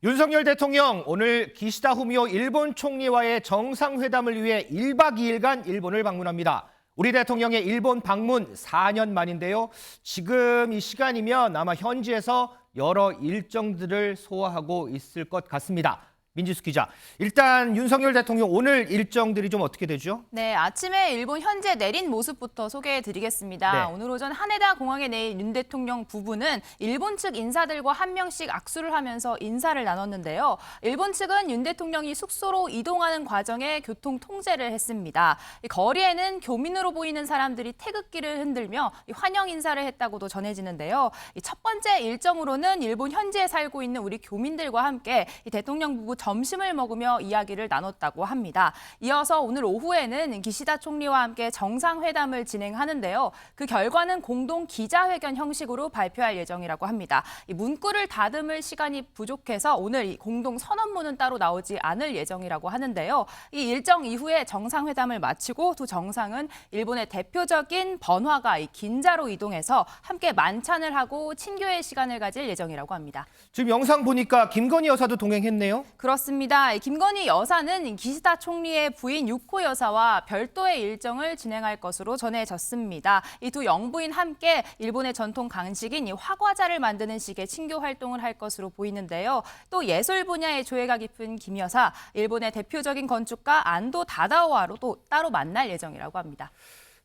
윤석열 대통령 오늘 기시다 후미오 일본 총리와의 정상회담을 위해 1박 2일간 일본을 방문합니다. 우리 대통령의 일본 방문 4년 만인데요. 지금 이 시간이면 아마 현지에서 여러 일정들을 소화하고 있을 것 같습니다. 민지수 기자, 일단 윤석열 대통령 오늘 일정들이 좀 어떻게 되죠? 네, 아침에 일본 현재 내린 모습부터 소개해드리겠습니다. 네. 오늘 오전 하네다 공항에 내린 윤 대통령 부부는 일본 측 인사들과 한 명씩 악수를 하면서 인사를 나눴는데요. 일본 측은 윤 대통령이 숙소로 이동하는 과정에 교통 통제를 했습니다. 이 거리에는 교민으로 보이는 사람들이 태극기를 흔들며 환영 인사를 했다고도 전해지는데요. 첫 번째 일정으로는 일본 현지에 살고 있는 우리 교민들과 함께 이 대통령 부부 점심을 먹으며 이야기를 나눴다고 합니다. 이어서 오늘 오후에는 기시다 총리와 함께 정상회담을 진행하는데요. 그 결과는 공동 기자회견 형식으로 발표할 예정이라고 합니다. 이 문구를 다듬을 시간이 부족해서 오늘 이 공동 선언문은 따로 나오지 않을 예정이라고 하는데요. 이 일정 이후에 정상회담을 마치고 두 정상은 일본의 대표적인 번화가 이 긴자로 이동해서 함께 만찬을 하고 친교의 시간을 가질 예정이라고 합니다. 지금 영상 보니까 김건희 여사도 동행했네요. 그렇습니다. 김건희 여사는 기시다 총리의 부인 유코 여사와 별도의 일정을 진행할 것으로 전해졌습니다. 이 두 영부인 함께 일본의 전통 간식인 이 화과자를 만드는 식의 친교 활동을 할 것으로 보이는데요. 또 예술 분야의 조예가 깊은 김 여사, 일본의 대표적인 건축가 안도 다다오와로도 따로 만날 예정이라고 합니다.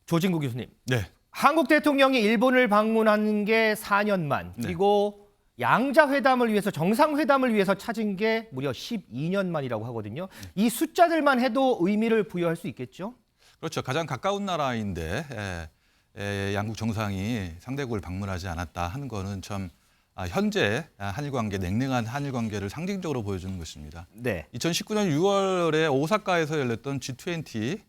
조진구 교수님. 네. 한국 대통령이 일본을 방문하는 게 4년 만, 그리고 양자회담을 위해서 정상회담을 위해서 찾은 게 무려 12년 만이라고 하거든요. 이 숫자들만 해도 의미를 부여할 수 있겠죠? 그렇죠. 가장 가까운 나라인데 양국 정상이 상대국을 방문하지 않았다 하는 거는 참 현재 한일 관계, 냉랭한 한일 관계를 상징적으로 보여주는 것입니다. 네. 2019년 6월에 오사카에서 열렸던 G20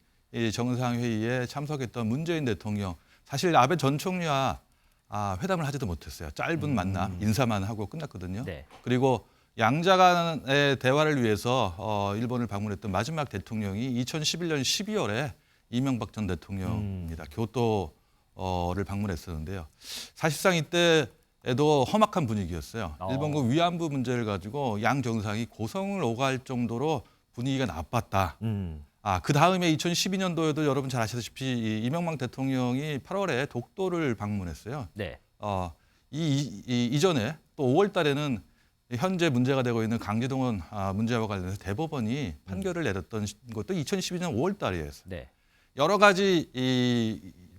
정상회의에 참석했던 문재인 대통령, 사실 아베 전 총리와 회담을 하지도 못했어요. 짧은 만남, 인사만 하고 끝났거든요. 네. 그리고 양자 간의 대화를 위해서 일본을 방문했던 마지막 대통령이 2011년 12월에 이명박 전 대통령입니다. 교토를 방문했었는데요. 사실상 이때에도 험악한 분위기였어요. 일본군 위안부 문제를 가지고 양 정상이 고성을 오갈 정도로 분위기가 나빴다. 그 다음에 2012년도에도 여러분 잘 아시다시피 이명박 대통령이 8월에 독도를 방문했어요. 네. 이전에 또 5월 달에는 현재 문제가 되고 있는 강제동원 문제와 관련해서 대법원이 판결을 내렸던 것도 2012년 5월 달이었어요. 네. 여러 가지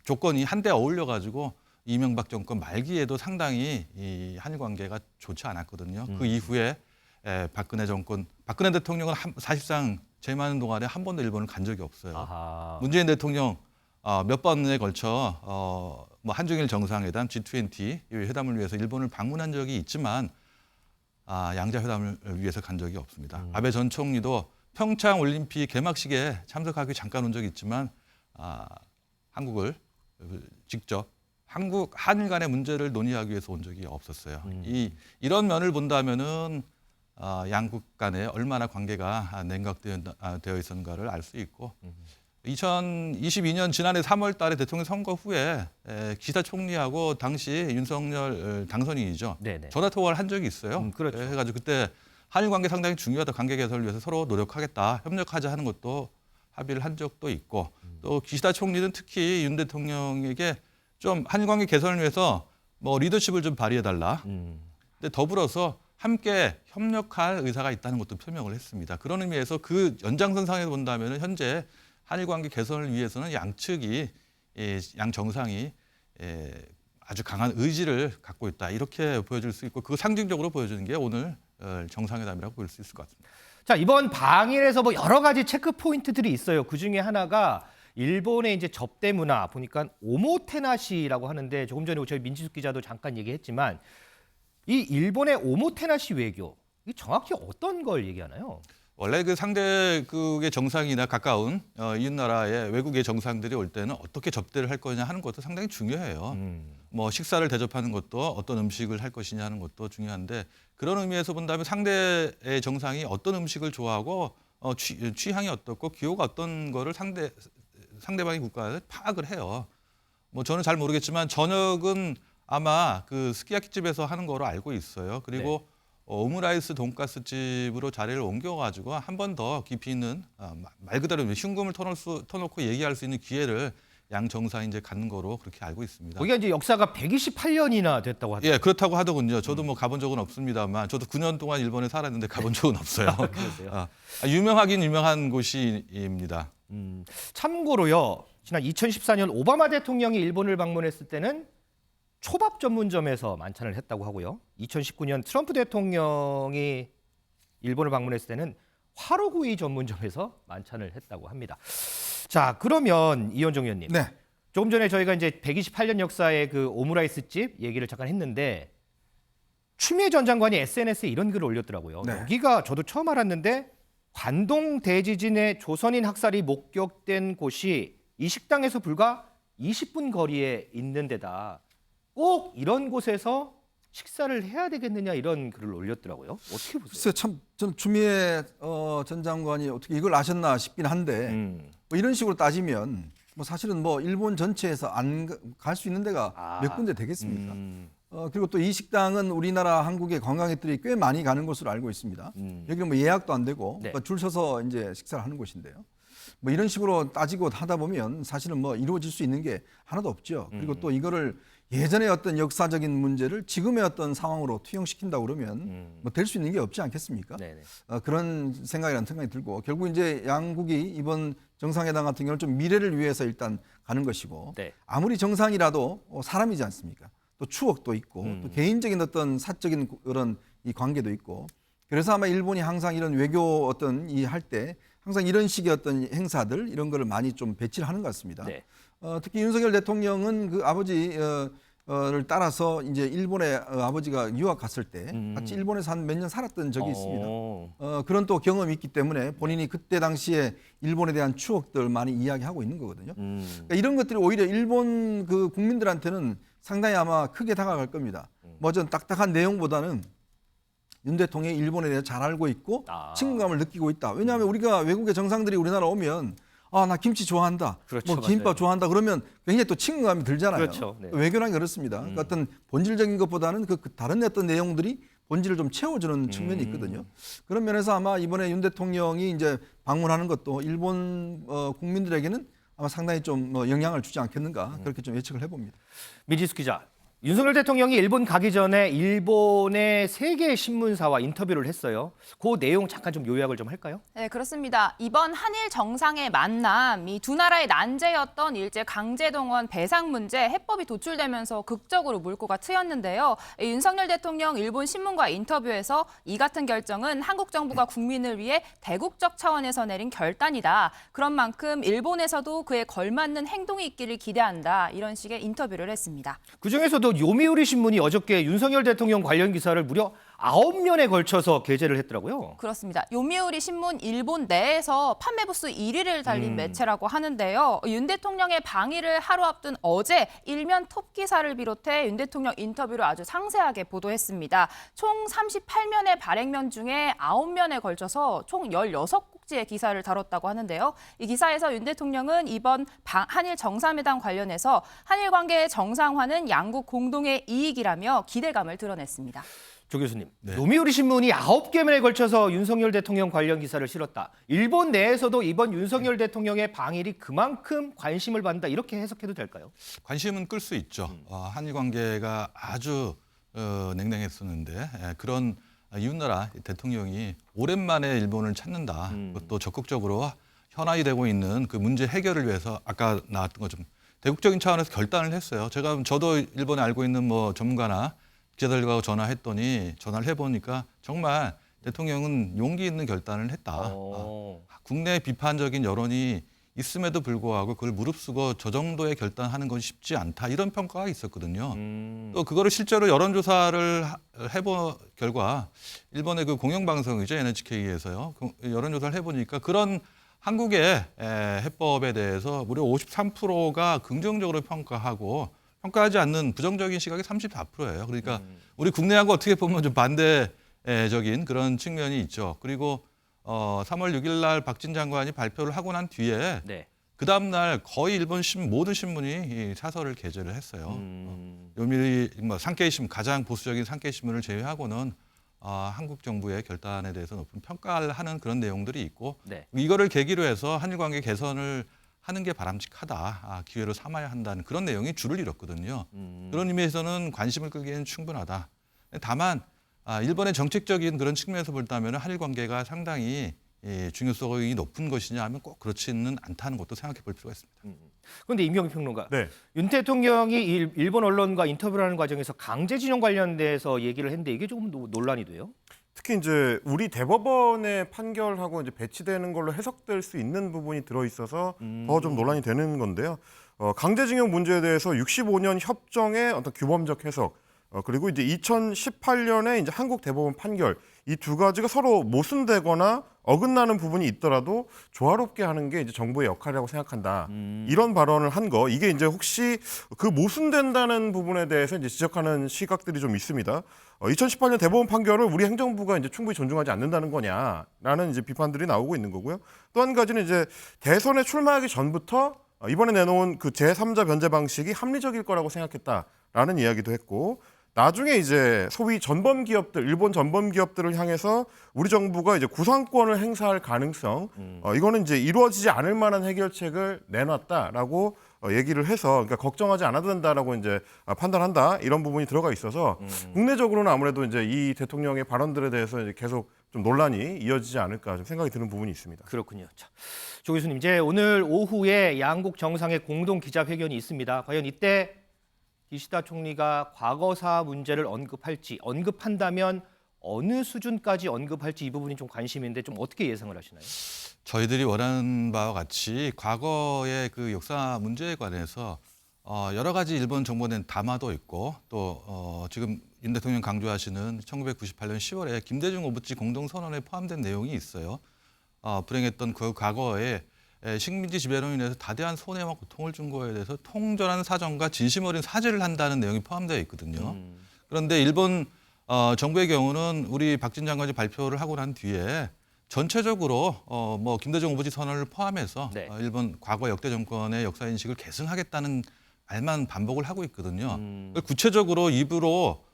조건이 한데 어울려 가지고 이명박 정권 말기에도 상당히 이 한일 관계가 좋지 않았거든요. 그 이후에 박근혜 대통령은 사실상 재임하는 동안에 한 번도 일본을 간 적이 없어요. 아하. 문재인 대통령 몇 번에 걸쳐 뭐 한중일 정상회담, G20 회담을 위해서 일본을 방문한 적이 있지만 양자 회담을 위해서 간 적이 없습니다. 아베 전 총리도 평창 올림픽 개막식에 참석하기 잠깐 온 적이 있지만 한국을 직접 한일 간의 문제를 논의하기 위해서 온 적이 없었어요. 이런 면을 본다면은 양국 간에 얼마나 관계가 냉각되어 있었는가를 알 수 있고 2022년 지난해 3월 달에 대통령 선거 후에 기시다 총리하고 당시 윤석열 당선인이죠. 네네. 전화 통화를 한 적이 있어요. 그렇죠. 해가지고 그때 한일 관계 상당히 중요하다. 관계 개선을 위해서 서로 노력하겠다. 협력하자 하는 것도 합의를 한 적도 있고 또 기시다 총리는 특히 윤 대통령에게 좀 한일 관계 개선을 위해서 뭐 리더십을 좀 발휘해달라. 근데 더불어서 함께 협력할 의사가 있다는 것도 표명을 했습니다. 그런 의미에서 그 연장선상에서 본다면 현재 한일 관계 개선을 위해서는 양측이 양 정상이 아주 강한 의지를 갖고 있다. 이렇게 보여줄 수 있고 그 상징적으로 보여주는 게 오늘 정상회담이라고 볼 수 있을 것 같습니다. 자, 이번 방일에서 뭐 여러 가지 체크 포인트들이 있어요. 그 중에 하나가 일본의 이제 접대 문화 보니까 오모테나시라고 하는데 조금 전에 저희 민지숙 기자도 잠깐 얘기했지만 이 일본의 오모테나시 외교, 이 정확히 어떤 걸 얘기하나요? 원래 그 상대국의 정상이나 가까운 이웃 나라의 외국의 정상들이 올 때는 어떻게 접대를 할 거냐 하는 것도 상당히 중요해요. 뭐 식사를 대접하는 것도 어떤 음식을 할 것이냐 하는 것도 중요한데 그런 의미에서 본다면 상대의 정상이 어떤 음식을 좋아하고 취향이 어떻고 기호가 어떤 거를 상대방의 국가에 파악을 해요. 뭐 저는 잘 모르겠지만 저녁은 아마 그 스키야키 집에서 하는 거로 알고 있어요. 그리고 오므라이스 돈가스 집으로 자리를 옮겨가지고 한 번 더 깊이 있는 말 그대로 흉금을 터놓고 얘기할 수 있는 기회를 양 정상이 이제 갖는 거로 그렇게 알고 있습니다. 거기가 이제 역사가 128년이나 됐다고 하더라고요. 예, 그렇다고 하더군요. 저도 뭐 가본 적은 없습니다만, 저도 9년 동안 일본에 살았는데 가본 적은 없어요. 그러세요? 유명하긴 유명한 곳입니다. 참고로요. 지난 2014년 오바마 대통령이 일본을 방문했을 때는 초밥 전문점에서 만찬을 했다고 하고요. 2019년 트럼프 대통령이 일본을 방문했을 때는 화로구이 전문점에서 만찬을 했다고 합니다. 자, 그러면 이현정 의원님. 네. 조금 전에 저희가 이제 128년 역사의 그 오므라이스 집 얘기를 잠깐 했는데 추미애 전 장관이 SNS에 이런 글을 올렸더라고요. 네. 여기가 저도 처음 알았는데 관동 대지진의 조선인 학살이 목격된 곳이 이 식당에서 불과 20분 거리에 있는 데다 꼭 이런 곳에서 식사를 해야 되겠느냐 이런 글을 올렸더라고요. 어떻게 보세요? 글쎄 참 저는 추미애 전 장관이 어떻게 이걸 아셨나 싶긴 한데 뭐 이런 식으로 따지면 뭐 사실은 뭐 일본 전체에서 안 갈 수 있는 데가 몇 군데 되겠습니까? 그리고 또 이 식당은 우리나라 한국의 관광객들이 꽤 많이 가는 곳으로 알고 있습니다. 여기는 뭐 예약도 안 되고 네. 줄 서서 이제 식사를 하는 곳인데요. 뭐 이런 식으로 따지고 하다 보면 사실은 뭐 이루어질 수 있는 게 하나도 없죠. 그리고 또 이거를 예전의 어떤 역사적인 문제를 지금의 어떤 상황으로 투영시킨다 그러면 뭐 될 수 있는 게 없지 않겠습니까? 네네. 그런 생각이라는 생각이 들고 결국 이제 양국이 이번 정상회담 같은 경우는 좀 미래를 위해서 일단 가는 것이고 네. 아무리 정상이라도 사람이지 않습니까? 또 추억도 있고 또 개인적인 어떤 사적인 그런 이 관계도 있고 그래서 아마 일본이 항상 이런 외교 어떤 이 할 때 항상 이런 식의 어떤 행사들 이런 거를 많이 좀 배치를 하는 것 같습니다. 네. 특히 윤석열 대통령은 그 아버지를 따라서 이제 일본에 아버지가 유학 갔을 때 같이 일본에서 한 몇 년 살았던 적이 있습니다. 그런 또 경험이 있기 때문에 본인이 그때 당시에 일본에 대한 추억들 많이 이야기하고 있는 거거든요. 그러니까 이런 것들이 오히려 일본 그 국민들한테는 상당히 아마 크게 다가갈 겁니다. 뭐 전 딱딱한 내용보다는 윤 대통령이 일본에 대해 잘 알고 있고 친근감을 느끼고 있다. 왜냐하면 우리가 외국의 정상들이 우리나라 오면 나 김치 좋아한다. 그렇죠, 뭐 김밥 맞아요. 좋아한다. 그러면 굉장히 또 친근감이 들잖아요. 그렇죠, 네. 외교란 게 그렇습니다. 그러니까 어떤 본질적인 것보다는 그 다른 어떤 내용들이 본질을 좀 채워주는 측면이 있거든요. 그런 면에서 아마 이번에 윤 대통령이 이제 방문하는 것도 일본 국민들에게는 아마 상당히 좀 영향을 주지 않겠는가 그렇게 좀 예측을 해봅니다. 민지수 기자, 윤석열 대통령이 일본 가기 전에 일본의 세 개의 신문사와 인터뷰를 했어요. 그 내용 잠깐 좀 요약을 좀 할까요? 네, 그렇습니다. 이번 한일 정상의 만남, 이 두 나라의 난제였던 일제 강제동원 배상 문제 해법이 도출되면서 극적으로 물꼬가 트였는데요. 윤석열 대통령 일본 신문과 인터뷰에서 이 같은 결정은 한국 정부가 국민을 위해 대국적 차원에서 내린 결단이다. 그런 만큼 일본에서도 그에 걸맞는 행동이 있기를 기대한다. 이런 식의 인터뷰를 했습니다. 그중에서도 요미우리 신문이 어저께 윤석열 대통령 관련 기사를 무려 9면에 걸쳐서 게재를 했더라고요. 그렇습니다. 요미우리 신문 일본 내에서 판매 부수 1위를 달린 매체라고 하는데요. 윤 대통령의 방위를 하루 앞둔 어제 일면 톱 기사를 비롯해 윤 대통령 인터뷰를 아주 상세하게 보도했습니다. 총 38면의 발행면 중에 9면에 걸쳐서 총 16곡지의 기사를 다뤘다고 하는데요. 이 기사에서 윤 대통령은 이번 한일 정상회담 관련해서 한일 관계의 정상화는 양국 공동의 이익이라며 기대감을 드러냈습니다. 조 교수님, 네. 요미우리 신문이 9개면에 걸쳐서 윤석열 대통령 관련 기사를 실었다. 일본 내에서도 이번 윤석열 대통령의 방일이 그만큼 관심을 받는다. 이렇게 해석해도 될까요? 관심은 끌 수 있죠. 한일 관계가 아주 냉랭했었는데 그런 이웃나라 대통령이 오랜만에 일본을 찾는다. 그것도 적극적으로 현안이 되고 있는 그 문제 해결을 위해서 아까 나왔던 것처럼 대국적인 차원에서 결단을 했어요. 저도 일본에 알고 있는 뭐 전문가나 기자들과 전화를 해보니까 정말 대통령은 용기 있는 결단을 했다. 국내 비판적인 여론이 있음에도 불구하고 그걸 무릅쓰고 저 정도의 결단하는 건 쉽지 않다. 이런 평가가 있었거든요. 또 그거를 실제로 여론조사를 해본 결과 일본의 그 공영방송이죠. NHK에서요. 여론조사를 해보니까 그런 한국의 해법에 대해서 무려 53%가 긍정적으로 평가하지 않는 부정적인 시각이 34%예요. 그러니까 우리 국내하고 어떻게 보면 좀 반대적인 그런 측면이 있죠. 그리고 3월 6일 날 박진 장관이 발표를 하고 난 뒤에 네. 그 다음 날 거의 일본 모든 신문이 이 사설을 게재를 했어요. 요미리 산케이 신문 가장 보수적인 산케이 신문을 제외하고는 한국 정부의 결단에 대해서 높은 평가를 하는 그런 내용들이 있고 네. 이거를 계기로 해서 한일 관계 개선을 하는 게 바람직하다, 기회로 삼아야 한다는 그런 내용이 줄을 이뤘거든요. 그런 의미에서는 관심을 끌기에는 충분하다. 다만 일본의 정책적인 그런 측면에서 본다면 한일 관계가 상당히 중요성이 높은 것이냐 하면 꼭 그렇지는 않다는 것도 생각해 볼 필요가 있습니다. 그런데 임경희 평론가, 네. 윤 대통령이 일본 언론과 인터뷰를 하는 과정에서 강제징용 관련돼서 얘기를 했는데 이게 조금 논란이 돼요? 특히 이제 우리 대법원의 판결하고 이제 배치되는 걸로 해석될 수 있는 부분이 들어 있어서 더 좀 논란이 되는 건데요. 강제징용 문제에 대해서 65년 협정의 어떤 규범적 해석, 그리고 이제 2018년에 이제 한국 대법원 판결, 이 두 가지가 서로 모순되거나 어긋나는 부분이 있더라도 조화롭게 하는 게 이제 정부의 역할이라고 생각한다. 이런 발언을 한 거, 이게 이제 혹시 그 모순된다는 부분에 대해서 이제 지적하는 시각들이 좀 있습니다. 2018년 대법원 판결을 우리 행정부가 이제 충분히 존중하지 않는다는 거냐라는 이제 비판들이 나오고 있는 거고요. 또 한 가지는 이제 대선에 출마하기 전부터 이번에 내놓은 그 제3자 변제 방식이 합리적일 거라고 생각했다라는 이야기도 했고, 나중에 이제 소위 전범 기업들, 일본 전범 기업들을 향해서 우리 정부가 이제 구상권을 행사할 가능성, 이거는 이제 이루어지지 않을 만한 해결책을 내놨다라고 얘기를 해서, 그러니까 걱정하지 않아도 된다라고 이제 판단한다, 이런 부분이 들어가 있어서 국내적으로는 아무래도 이제 이 대통령의 발언들에 대해서 이제 계속 좀 논란이 이어지지 않을까 좀 생각이 드는 부분이 있습니다. 그렇군요. 자, 조 교수님, 이제 오늘 오후에 양국 정상의 공동 기자회견이 있습니다. 과연 이때 기시다 총리가 과거사 문제를 언급한다면 어느 수준까지 언급할지 이 부분이 좀 관심인데 좀 어떻게 예상을 하시나요? 저희들이 원하는 바와 같이 과거의 그 역사 문제에 관해서 여러 가지 일본 정부에 낸 담화도 있고 또 지금 윤 대통령 강조하시는 1998년 10월에 김대중 오부치 공동선언에 포함된 내용이 있어요. 불행했던 그 과거에 식민지 지배로 인해서 다대한 손해와 고통을 준 거에 대해서 통절한 사정과 진심 어린 사죄를 한다는 내용이 포함되어 있거든요. 그런데 일본 정부의 경우는 우리 박진 장관이 발표를 하고 난 뒤에 전체적으로 뭐 김대중 오부치 선언을 포함해서 네. 일본 과거 역대 정권의 역사 인식을 계승하겠다는 말만 반복을 하고 있거든요. 구체적으로 입으로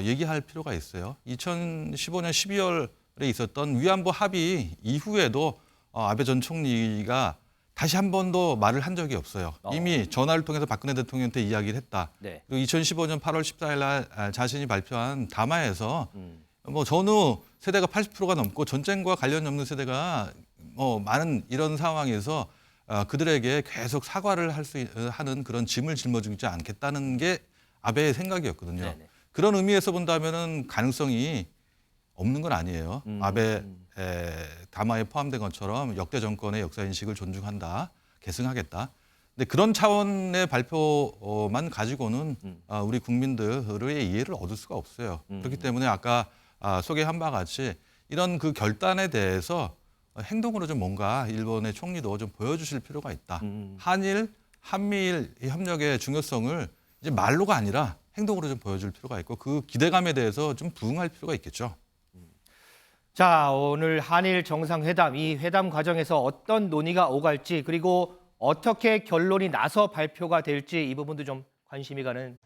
얘기할 필요가 있어요. 2015년 12월에 있었던 위안부 합의 이후에도 아베 전 총리가 다시 한 번도 말을 한 적이 없어요. 이미 전화를 통해서 박근혜 대통령한테 이야기를 했다. 네. 그리고 2015년 8월 14일 날 자신이 발표한 담화에서 뭐 전후 세대가 80%가 넘고 전쟁과 관련이 없는 세대가 많은 이런 상황에서 그들에게 계속 사과를 하는 그런 짐을 짊어지지 않겠다는 게 아베의 생각이었거든요. 네네. 그런 의미에서 본다면은 가능성이 없는 건 아니에요. 아베 담화에 포함된 것처럼 역대 정권의 역사 인식을 존중한다, 계승하겠다. 근데 그런 차원의 발표만 가지고는 우리 국민들의 이해를 얻을 수가 없어요. 그렇기 때문에 아까 소개한 바와 같이 이런 그 결단에 대해서 행동으로 좀 뭔가 일본의 총리도 좀 보여주실 필요가 있다. 한미일 협력의 중요성을 이제 말로가 아니라 행동으로 좀 보여줄 필요가 있고 그 기대감에 대해서 좀 부응할 필요가 있겠죠. 자, 오늘 한일 정상회담, 이 회담 과정에서 어떤 논의가 오갈지 그리고 어떻게 결론이 나서 발표가 될지 이 부분도 좀 관심이 가는